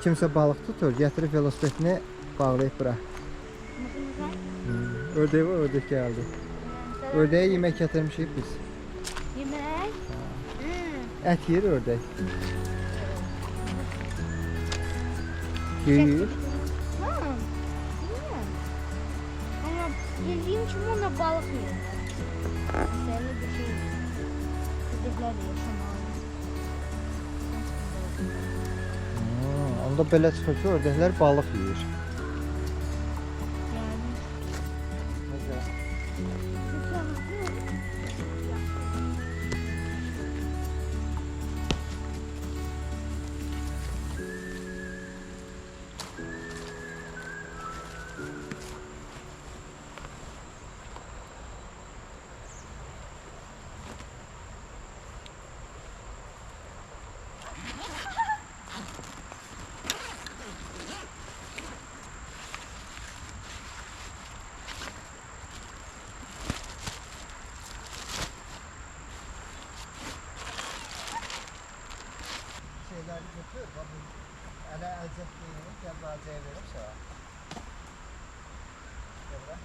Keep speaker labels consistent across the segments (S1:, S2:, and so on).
S1: Kimsə balıq tutur, gətirib velosipedini bağlayıb bura. Ördək var, ördək gəldi. Ördəyə yemək gətirmişik biz.
S2: Yemək?
S1: Ət yeyir ördək. Yeyir.
S2: Ama bildiğim için ona balık yiyor. Mesela bir şey. Ördekler de yaşamalı.
S1: Onda belə çıxır ki, ördəklər balıq yeyir.
S2: Yani.
S1: Şeyləri götür, ələ əlcək deyil, gəl bacaya verib sağa. Dobra.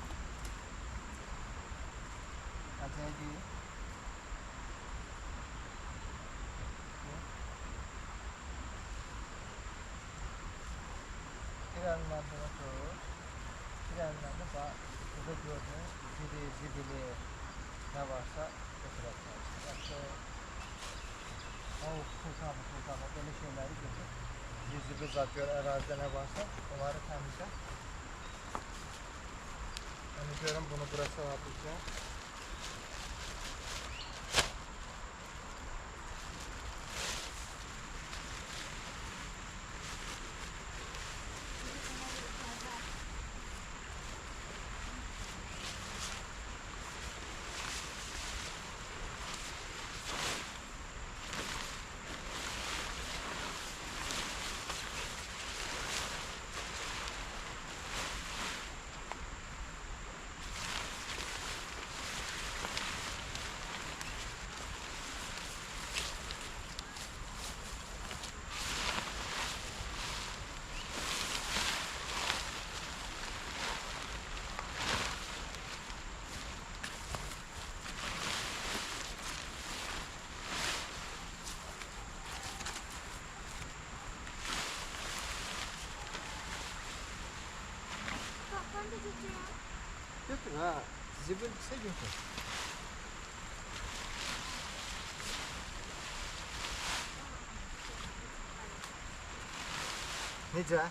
S1: Əlcəyə deyil. Bir əlindən bunu tut, bir əlindən də burada gördüğünüz zibili nə varsa götürəcəksin. Sultanı böyle şeyleri götür. Yüzü zat gör, ərazidə nə varsa onları təmizlə. Yani görün bunu burası atacağım. Götür ha, zibil ise götür. Necə?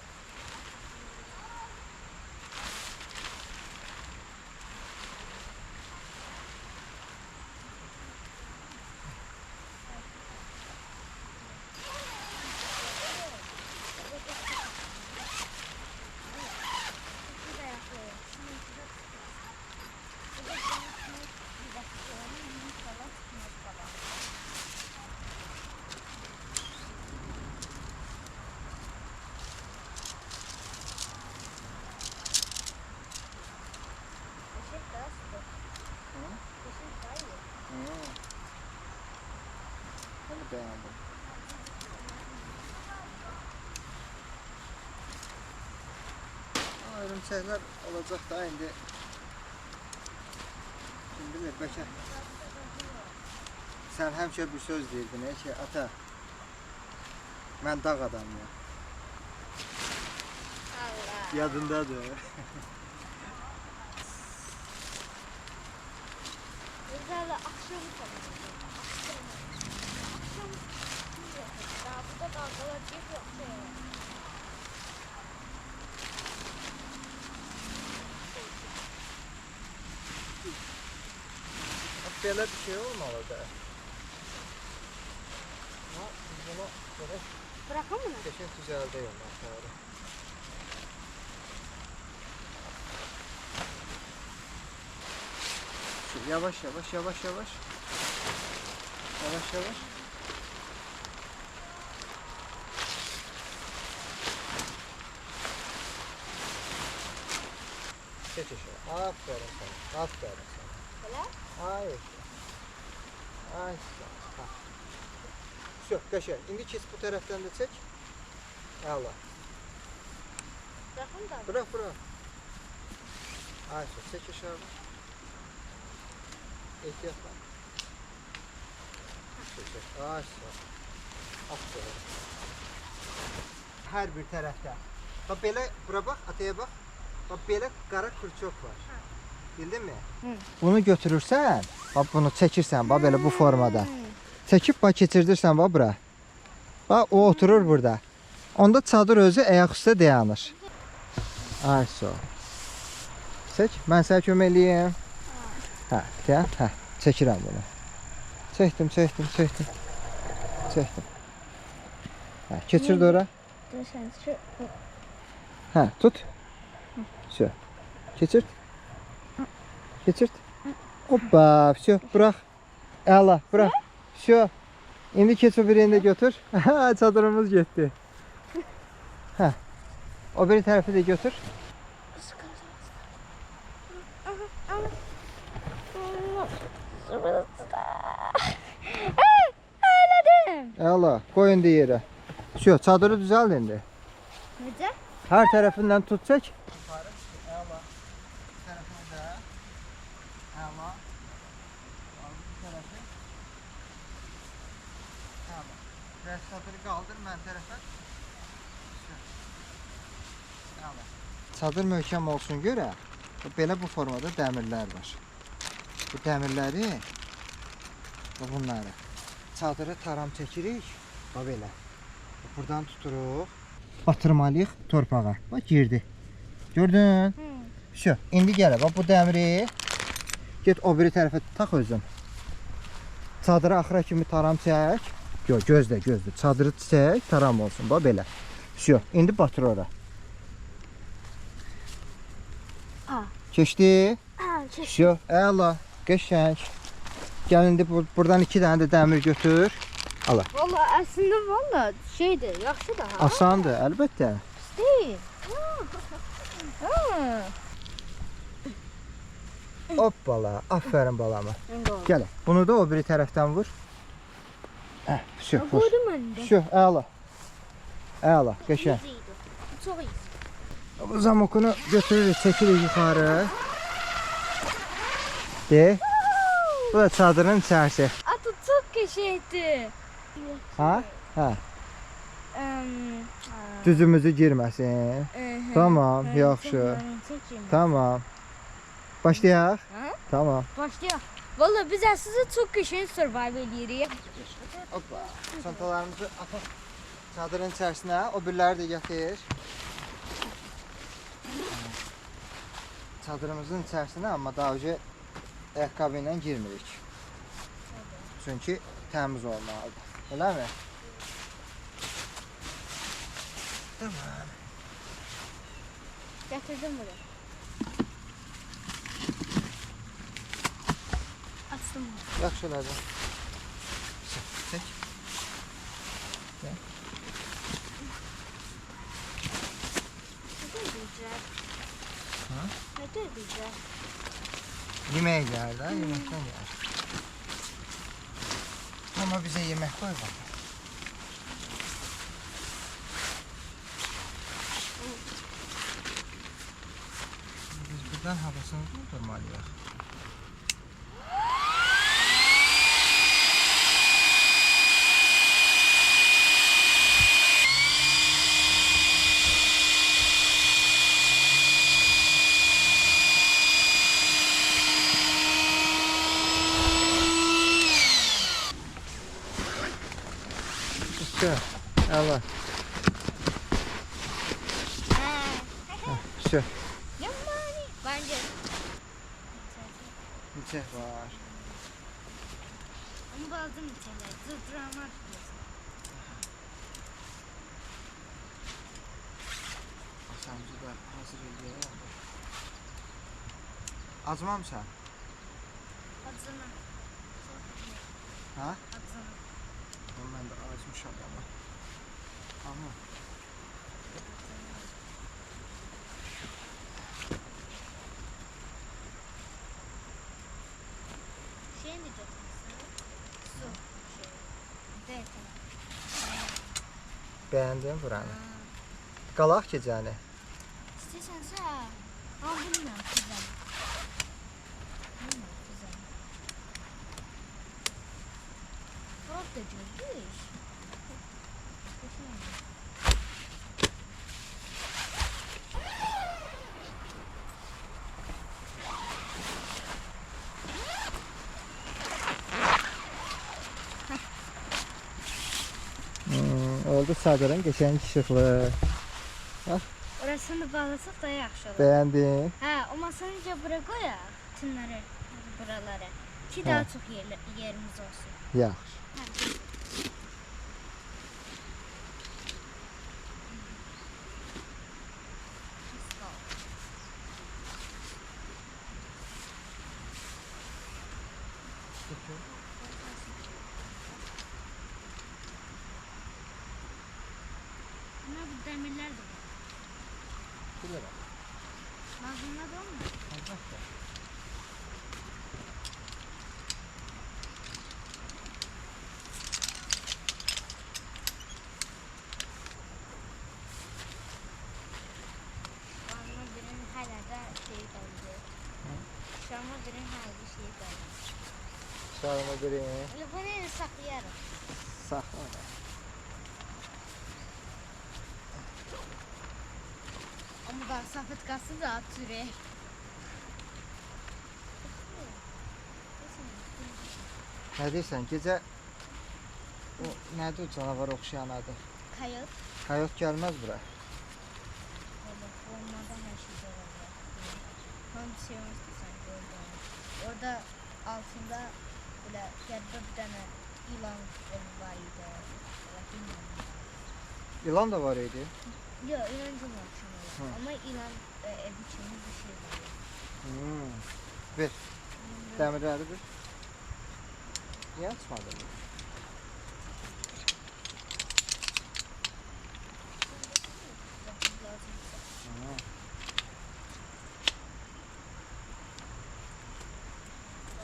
S1: Hadi beğendim. Örümcəklər olacaq da indi. Kim bilir, bəlkə sən həmişə bir söz deyirdin ki, ata, mən dağ adamıyam.
S2: Allah.
S1: Yadındadır.
S2: Özel akşam sanırım. Akşam daha burada kavgalar yok.
S1: Belə bir şey olmalı da. Ama biz bunu böyle
S2: Bırakalım mı?
S1: geçen düzelde yoldan sonra. Yavaş yavaş yavaş yavaş. Yavaş yavaş. Geç aşağı. Aferin sana. Aferin sana.
S2: Böyle?
S1: Hayır. Ay. Ha. Все, kaşar. İndi kes bu taraftan da çek. Allah.
S2: Yaxın da.
S1: Bırak bırak. Ayşe çek aşağı. Ehtiyatla. Çek. Ayşe. Aferin. Hər bir tərəfdə. Bax belə bura bax, ataya bax. Bax belə qara kurçok var. Bildin mi? Bunu götürürsən, bax bunu çəkirsən, bax belə bu formada. Çəkib bax keçirdirsən bax bura. Bax o oturur burada. Onda çadır özü ayaq üstə dayanır. Ay so. Çək, mən sənə kömək eləyim. Hə, dayan, hə, çəkirəm bunu. Çəkdim. Hə, keçirdi ora.
S2: Sən şu.
S1: Hə, tut. Все. Keçirt. Hoppa, все, bırak. Əla, bırak. Все. İndi keç o birini də götür. Çadırımız getdi. Hə. O biri tərəfi də götür. Əla, qoy indi yerə. Все, çadırı düzəld indi.
S2: Necə?
S1: Hər tərəfindən tut çək. Yuxarı, əla. Bu tərəfini də. Əla. Bu tərəfi. Tamam. Biraz çadırı qaldır mən tərəfə. Əla. Çadır möhkəm olsun görə, belə bu formada dəmirlər var. Bu dəmirləri, bunları çadırı taram çəkirik, belə. Buradan tuturuq, batırmalıyıq torpağa. Bax girdi. Gördün? Şu, indi gələ. Bax bu dəmiri get o biri tərəfə tax özün. Çadırı axıra kimi taram çək. Gözlə. Çadırı çək, taram olsun. Bax belə. Şu, indi batır ora. Keçdi? Şu, əla, qəşəng. Gəl indi buradan 2 dənə də dəmir götür. Ala.
S2: Valla əslində şeydir, yaxşıdır ha.
S1: Asandır, əlbəttə.
S2: Deyil.
S1: Hoppala, aferin balama. Gəl, bunu da o biri tərəfdən vur. Hə, şu, vur.
S2: Vurdum mən də.
S1: Şu, əla, qəşəng.
S2: Çox iyi.
S1: Bu zamokunu götürürük, çəkirik yuxarı. De. Bu da çadırın içərisi.
S2: Atı çox qəşəngdir.
S1: Ha? Hə. Düzümüzü girməsin. Tamam, yaxşı. Tamam. Başlayaq? Tamam.
S2: Başlayaq. Valla biz əslində çox qəşəng survive edirik.
S1: Hoppa. Çantalarımızı ataq çadırın içərisinə, o biriləri də gətir. Çadırımızın içərisinə, amma daha önce ayaqqabı ilə girmirik. Çünki təmiz olmalıdır. Elə mi? Tamam.
S2: Gətirdim bunu. Açdım.
S1: Yaxşı olacaq. Çək. Gəl.
S2: Nə deyəcək?
S1: Ha?
S2: Nə deyəcək?
S1: Yeməyə gəlir də, yeməkdən gəlir. Ama bize yemek koy bak. Biz buradan havasını durdurmalıyız. Allah. Şu.
S2: Yamani. Bence.
S1: Bıçak var.
S2: Ama bazı mıçalar zıdramak.
S1: Masamızı da hazır edelim. Acımam sen?
S2: Acına.
S1: Ha?
S2: Acına.
S1: Ben de acımışam ama. Ama.
S2: Şey mi götürsün? Su. Şey. Evet.
S1: Beğendin buranı. Qalaq gecəni.
S2: Nasıl? Ha bilmiyorum güzel. Bilmiyorum güzel. Çok da güzel.
S1: Oldu çadırın geçen işıqlı.
S2: Orasını bağlasak da yaxşı olur.
S1: Beğendin?
S2: Ha, o masanı bura koyaq. Tünləri buralara. Ki daha çox yerimiz olsun.
S1: Yaxşı.
S2: Ama bu demirlər də var.
S1: Bilirəm.
S2: Lazımda da olmur.
S1: Əlbəttə.
S2: Şam'a birin hələ də şey qaldı. Şam'a birin hələ də şey qaldı.
S1: Şarımı vereyim.
S2: Elə bunu elə saxlayarıq.
S1: Saxla.
S2: Amma da safət qalsın da at sürək.
S1: Nə deyirsən? Gecə o nədir o canavar oxşayan adı?
S2: Kayıt.
S1: Kayot gəlməz bura.
S2: Olmadan her şey de olabilir. Hangi şey olmuşsa orada. Orada altında böyle geride bir tane ilan var idi. Bilmiyorum.
S1: İlan da var idi.
S2: Yok ilancım var şuna. Ama ilan ev içinde bir şey var.
S1: Ver. Dəmirləri bir. Niyə açmadın?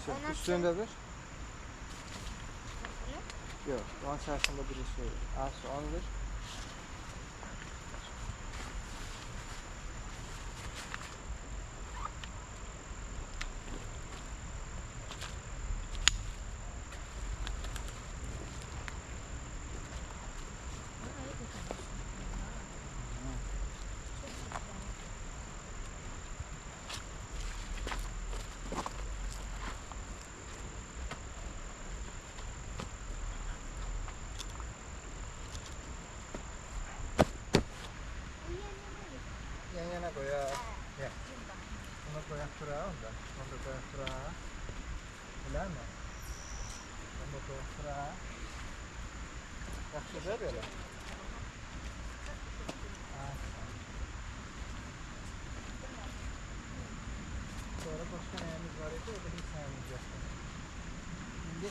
S2: Ondan
S1: Üstündə bir. Yok. Onun içərisində bir şey var. Az onu ver. Yan-yana qoyaq. Gel. Bunu qoyaq bura onda. Onu da qoyaq bura. Bilərmi? Onu da qoyaq bura. Yaxşıdır belə. Sonra başqa nəyimiz var idi? O da heç nəyimiz yoxdur. İndi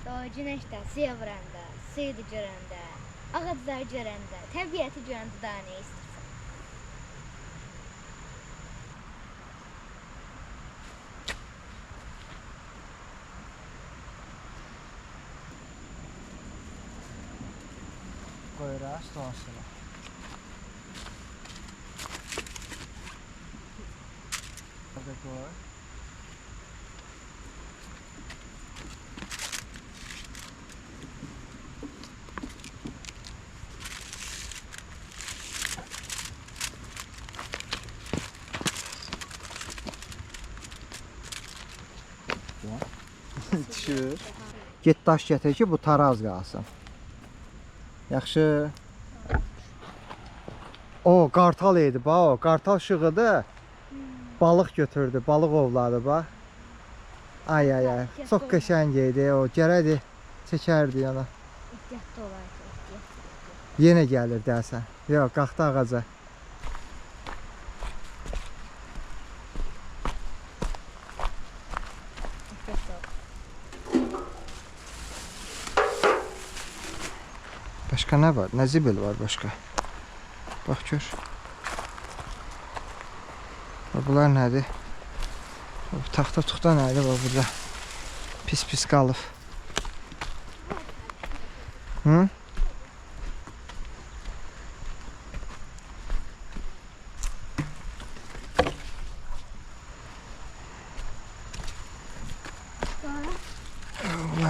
S2: Daha güneşdə, suya vuranda, suyu görəndə, ağacları görəndə, təbiəti görəndə daha nə istəyirsən?
S1: qoyuraq stolun üstünə. Burada qoy. Düşür. Get daş gətir ki bu taraz qalsın. Yaxşı. O qartal idi bax o. Qartal şığıdı. Balıq götürdü. Balıq ovladı bax. Ay ay ay. Çox qəşəng idi o. Gərədi çəkərdi yana.
S2: Ehtiyatlı olardı, ehtiyatlı.
S1: Yenə gəlir dəsən. Yox, qalxdı ağaca. Başqa nə var? Nə zibil var başqa? Bax gör. Bunlar nədir? Taxta tuxta nədir var burada? Pis qalıb. Hı?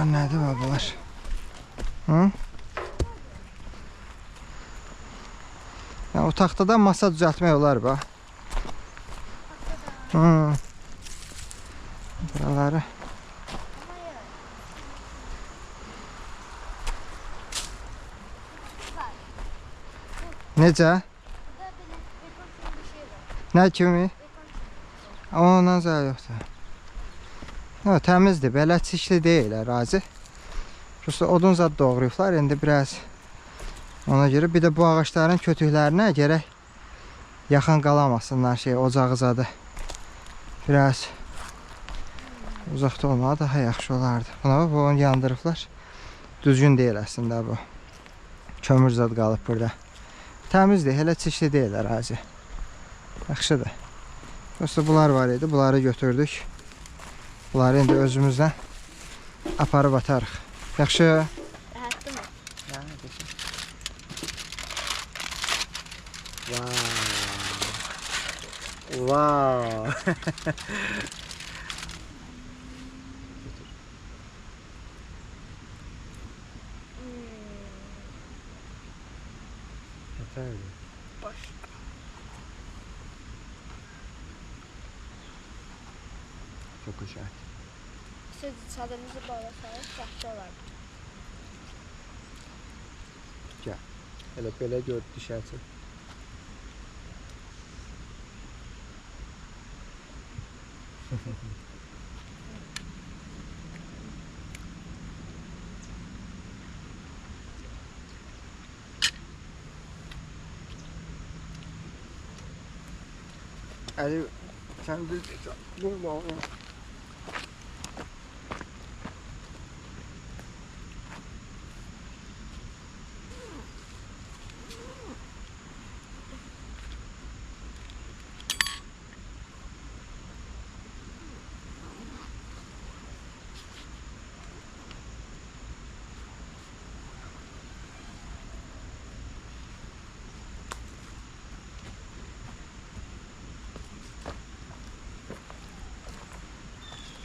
S1: Bunlar nədir babalar? Hı? Ya, o taxtadan masa düzəltmək olar bax. Hı. Buraları. Necə? Nə kimi? Ondan zəl yoxdur. Ha, təmizdir, belə çirkli deyil ərazi. Prosta odun zad doğrayıblar, indi biraz ona görə. Bir də bu ağaçların kötüklərinə gərək yaxın qalamasınlar ocağı zadı. Biraz uzaqda olmağı daha yaxşı olardı. Buna bax, onu yandırıblar. Düzgün deyil əslində bu. Kömür zad qalıb burada. Təmizdir, elə çirkli deyil ərazi. Yaxşıdır. Prosta bunlar var idi, bunları götürdük. Bunları indi özümüzdən aparıb atarıq. Yaxşı.
S2: Rahatlı mı?
S1: Wow. Baş. Çok güzel.
S2: Siz çadırınızı bağlasanız yaxşı olardı.
S1: Gel. Hele böyle gör düşersin. Ali sen bir bu bağlı.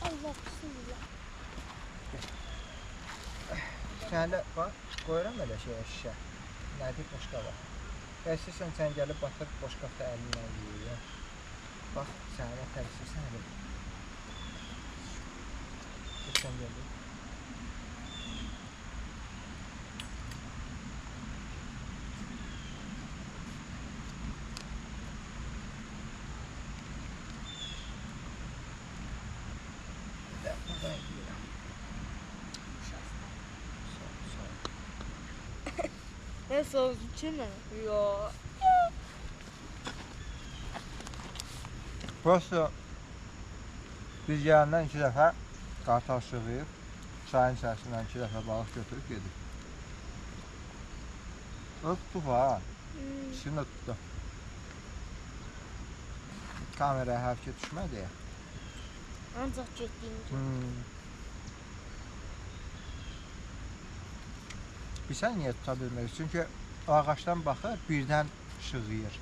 S2: Allah bismillah.
S1: Sen de bak koyuram elə şişə. Nədir boşqa var. Gəlsən sən gəlib batır boşqafda əlinlə yeyir. Bax sənə tərəfsən elə. Sən gəl.
S2: Ne soğuk için mi? Yo.
S1: Prosta biz yanından 2 dəfə qartal şığıyıb, çayın içərisindən 2 dəfə balıq götürüb yedik. O tutdu var. İkisini də tutdu. Kameraya hərəkət düşmədi ya.
S2: Ancaq getdiyim
S1: Bilsən niyə tuta bilmirik? Çünki o ağaçdan baxır, birdən şığıyır.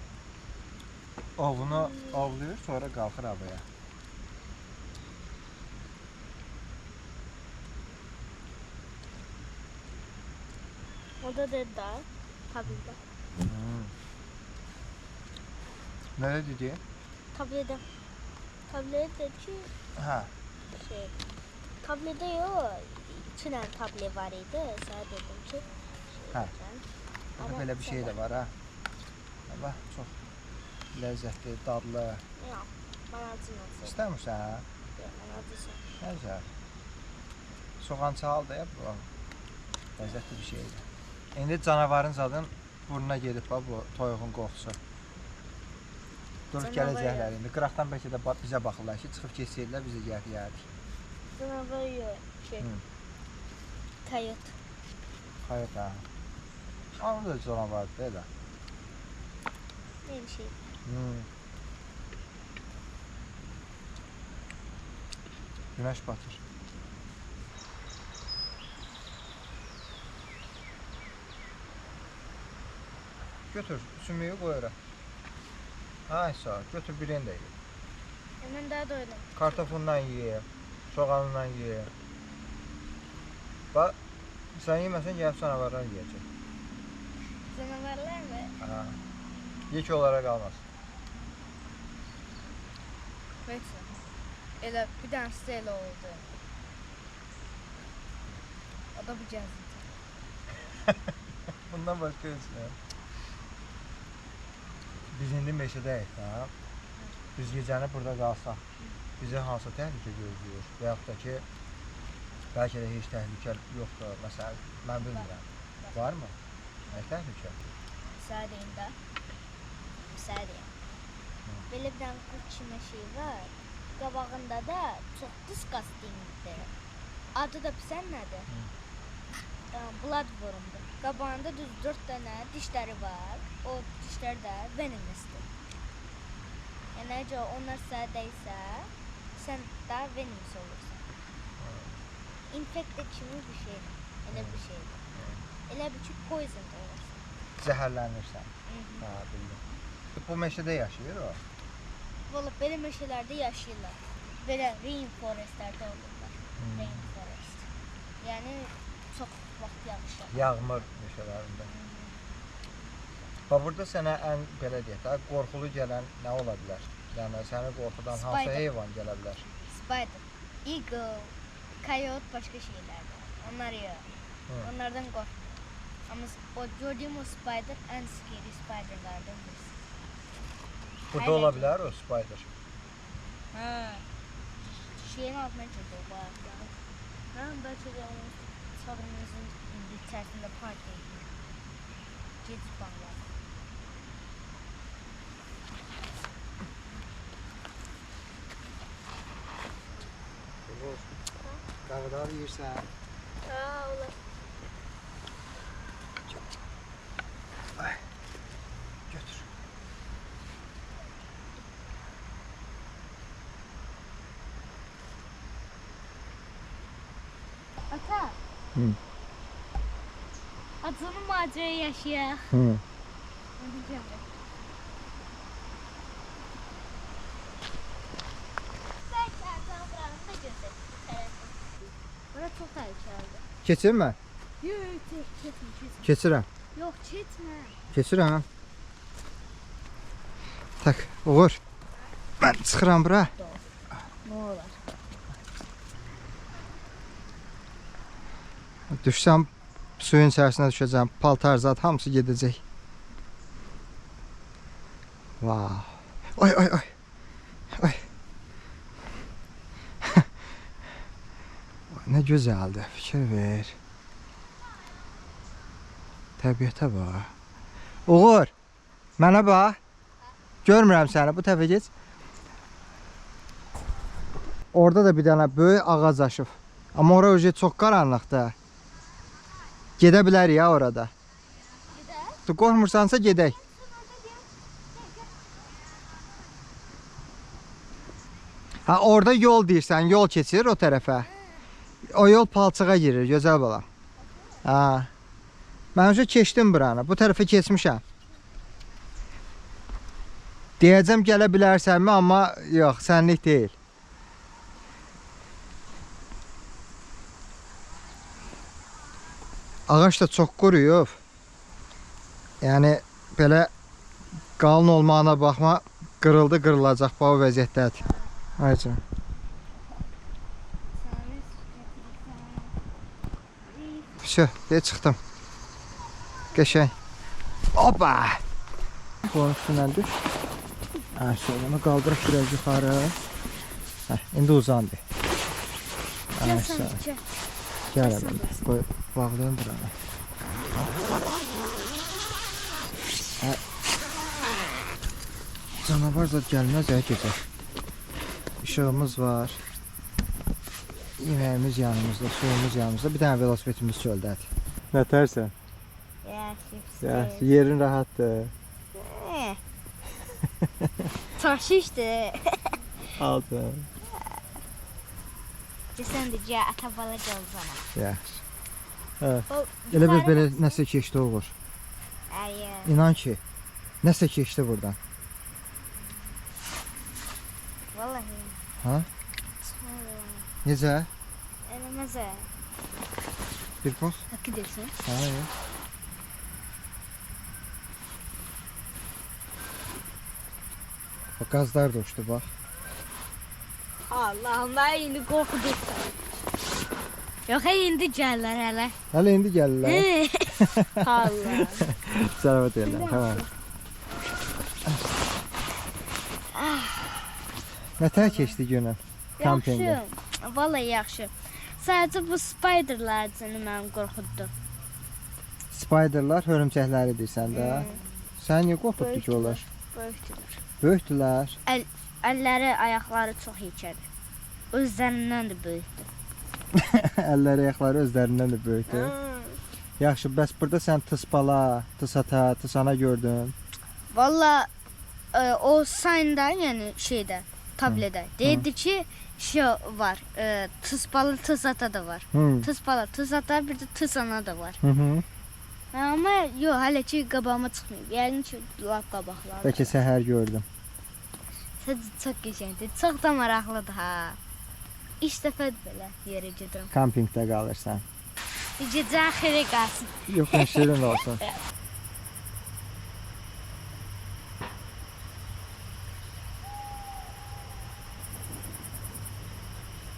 S1: Ovunu ovlayır, sonra qalxır havaya.
S2: O da dedi daha. Tabii de.
S1: Nereye dedi?
S2: Tablede. Tablede ki
S1: Ha.
S2: şey. Tablede yok. İçine table var idi. Sana dedim ki.
S1: Ha. Burada böyle bir şey de var ha. Ama çok lezzetli, dadlı.
S2: Yok. Bana acımaz.
S1: İstəmirsən ha?
S2: Yok, bana acısın.
S1: Nə güzel. Soğan çal da yap bu. Lezzetli bir şeydir. İndi canavarın zadın burnuna gedib bu toyuğun qoxusu. Durub gələcəklər indi. Qıraqdan bəlkə də bizə baxırlar ki, çıxıb keçirlər, bizə gəlir.
S2: Canavar yok. Şey. Kayıt.
S1: Hayır ha. Onun da canavardır elə.
S2: Ne bir şey.
S1: Güneş batır. Götür, sümüyü koy ora. Ay sağ ol, götür birini de ye.
S2: Hemen daha da öyle.
S1: Kartofundan ye, soğanından ye. Bax, sən yeməsən gəlib canavarlar yeyəcək.
S2: Canavarlar mı?
S1: Ha. Yek olaraq almaz.
S2: Neyse. Elə bir dənəsi elə oldu. O da bu gəzinti.
S1: Bundan başqa heç nə. Biz indi meşədəyik, ha? Biz gecəni burada qalsaq, bizi hansı təhlükə gözləyir? Və yaxud da ki, bəlkə də heç təhlükə yoxdur. Məsələn, mən bilmirəm. Var mı? Nə təhlükə?
S2: Misal deyim də. Misal deyim. Belə bir dənə qurt kimi şey var. Qabağında da çox disgustingdir. Adı da bilsən nədir? Bloodworm'dur. Qabağında düz 4 dənə dişləri var. O dişlər də venomlusdur. Yəni əgər onlar sənə dəysə, sən də venomlus olursan. Infected kimi bir şeydir. Elə bir şeydir. Elə bir ki poison olursan.
S1: Zəhərlənirsən. Ha, bildim. Bu meşədə yaşayır o.
S2: Valla belə meşələrdə yaşayırlar. Belə rainforestlərdə olurlar. Rainforest. Yəni çox vaxt yağışlar.
S1: Yağmur meşələrində. Bax, burada sənə ən, belə deyək də, qorxulu gələn nə ola bilər? Yəni, səni qorxudan hansı heyvan gələ bilər?
S2: Spider, eagle, coyote başqa şeylərdir. Onlar yox. Onlardan qorxmuyor. Amma o gördüyüm o spider ən scary spiderlardan birisi.
S1: Burada ola bilər o spider.
S2: Hə. Şeyin altına girdi o bayaqdan. Mən bəlkə də onun çadırımızın içərisində park edir. Gecik bağlar.
S1: Dağdar yiyirsən.
S2: Ha, olar.
S1: Ay, götür.
S2: Ata. Atanın macerayı yaşayaq.
S1: Hı.
S2: Bura çox təhlükəlidir.
S1: Keçirmə.
S2: Yox, keçmə.
S1: Keçirəm.
S2: Yox, keçmə.
S1: Keçirəm. Tak, Uğur. Mən çıxıram bura.
S2: Nə olar?
S1: Düşsəm suyun içərisinə düşəcəm. Paltar zat hamısı gedəcək. Vav. Oy, oy, oy. Oy. Nə gözəldir, fikir ver. Təbiətə bax. Uğur, mənə bax. Görmürəm səni, bu tərəfə geç. Orada da bir dənə böyük ağac aşıb. Amma orada çox qaranlıqdır. Gedə bilərik ya orada.
S2: Gedək?
S1: Qorxmursansa gedək. Ha, orada yol deyirsən, yol keçir o tərəfə. O yol palçığa girir, gözəl bala. Ha. Mən önce keçdim buranı, bu tərəfə keçmişəm. Deyəcəm gələ bilərsənmi, amma yox, sənlik deyil. Ağaç da çox quruyub. Yəni belə qalın olmağına baxma, qırıldı, qırılacaq bu vəziyyətdədir. Aycan. Все, deyə çıxdım. Qəşəng. Hoppa! Bunun üstündən düş. Şöyle onu qaldırıb biraz yuxarı. İndi uzandı.
S2: Gəl sən, gəl.
S1: Gəl əvvəl. Qoy, bağlayın buranı. Canavar da gəlməz ya gecə. İşığımız var. Yeməyimiz yanımızda, suyumuz yanımızda. Bir dənə velosipedimiz çöldədir. Nə tərsən?
S2: Yaxşı.
S1: Yerin rahatdır.
S2: Taşı işte.
S1: Altın.
S2: Sən də gəl ata bala gəl zana.
S1: Yaxşı. Elə bir belə nəsə keçdi olur. İnan ki, nəsə keçdi buradan.
S2: Vallahi.
S1: Ha? Necə?
S2: Eləməzə.
S1: Bir bax.
S2: Hakkı desin.
S1: Hə. Bax qazlar da uçdu bax.
S2: Allah'ım ben indi qorxudursan. Yox, indi gəllər hələ.
S1: Hələ indi gəlirlər.
S2: Allah.
S1: Sərvət elə. Tamam. Nətər keçdi günün? Kampinqdə.
S2: Yaxşı. Vallahi yaxşı. Sadəcə bu spiderlər səni mənim qorxutdu.
S1: Spiderlar hörümçəkləri deyirsən də. Sən niyə qorxutdu ki onlar?
S2: Böyükdülər.
S1: Böyükdülər.
S2: Əlləri, ayaqları çox yekədir. Özlərindən də böyükdür.
S1: Əlləri, ayaqları özlərindən də böyükdür. Yaxşı, bəs burada sən tıspala, tısata, tısana gördün.
S2: Valla o sayında, yəni şeydə, tabledə deyirdi ki, şey var, tıspalı tısata da var. Tıspalı tısata, bir də tısana da var. Amma yox, hələ ki qabağıma çıxmayıb. Yəqin ki, lap qabaqlar.
S1: Bəlkə səhər gördüm.
S2: Çox qəşəngdir, çox da maraqlıdır ha. İlk dəfədir belə yerə gedirəm.
S1: Kampingdə qalırsan.
S2: Gecə xeyirə qalsın.
S1: Yox, şirin olsun.